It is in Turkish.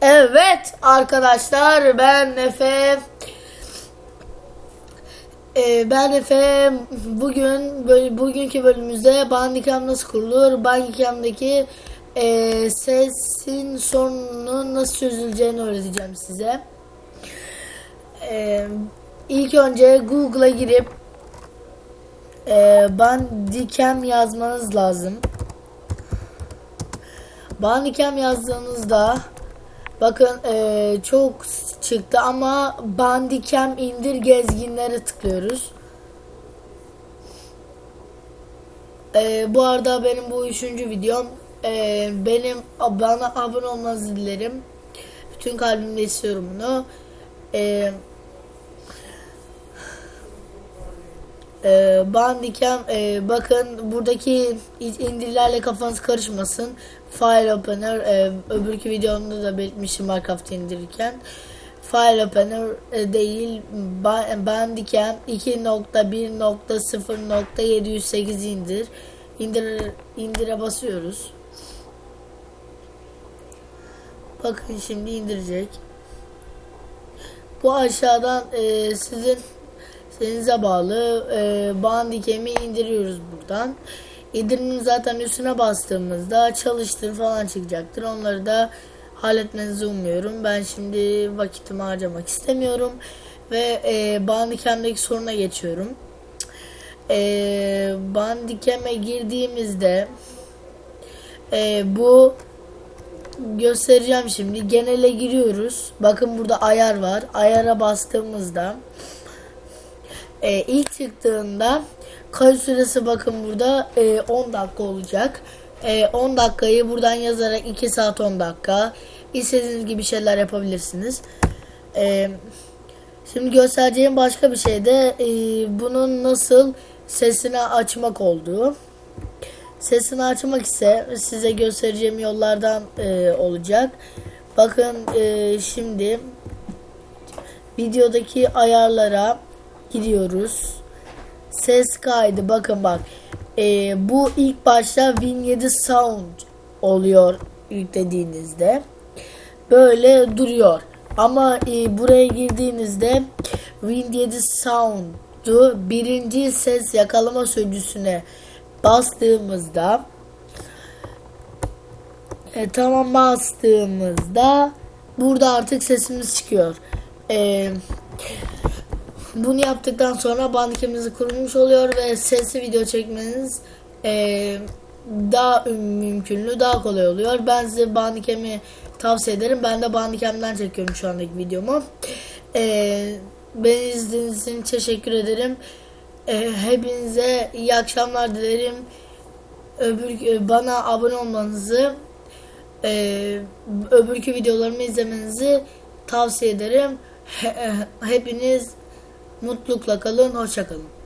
Evet arkadaşlar, ben Efe. Bugünkü bölümümüzde Bandicam nasıl kurulur, Bandicam'daki sesin sorununun nasıl çözüleceğini öğreteceğim size. E, ilk önce Google'a girip Bandicam yazmanız lazım. Bandicam yazdığınızda bakın çok çıktı ama Bandicam indir gezginlere tıklıyoruz. Bu arada benim bu üçüncü videom. Bana abone olmanızı dilerim. Bütün kalbimle istiyorum bunu. Bandicam bakın buradaki indirilerle kafanız karışmasın. File Opener öbürkü videomda da belirtmişim Minecraft indirirken. File Opener değil, Bandicam 2.1.0.708 indire basıyoruz. Bakın şimdi indirecek. Bu aşağıdan sizinize bağlı Bandicam'i indiriyoruz buradan. İndirinin zaten üstüne bastığımızda çalıştır falan çıkacaktır. Onları da halletmenizi umuyorum. Ben şimdi vakitimi harcamak istemiyorum ve Bandicam'daki soruna geçiyorum. Bandicam'e girdiğimizde bu göstereceğim şimdi. Genele giriyoruz. Bakın burada ayar var. Ayara bastığımızda ilk çıktığında kayıt süresi bakın burada 10 dakika olacak. 10 dakikayı buradan yazarak 2 saat 10 dakika istediğiniz gibi şeyler yapabilirsiniz. Şimdi göstereceğim başka bir şey de bunun nasıl sesini açmak olduğu. Sesini açmak ise size göstereceğim yollardan olacak. Bakın şimdi videodaki ayarlara gidiyoruz. Ses kaydı, bakın bak. Bu ilk başta Win7 Sound oluyor yüklediğinizde. Böyle duruyor. Ama buraya girdiğinizde Win7 Sound'u birinci ses yakalama sözcüsüne bastığımızda tamam bastığımızda burada artık sesimiz çıkıyor. Bunu yaptıktan sonra Bandicam'ınızı kurulmuş oluyor ve sesli video çekmeniz daha mümkünlüğü daha kolay oluyor. Ben size Bandicam'i tavsiye ederim. Ben de Bandicam'dan çekiyorum şu andaki videomu. Beni izlediğiniz için teşekkür ederim. Hepinize iyi akşamlar dilerim. Bana abone olmanızı, öbürkü videolarımı izlemenizi tavsiye ederim. Hepiniz mutlulukla kalın, hoşça kalın.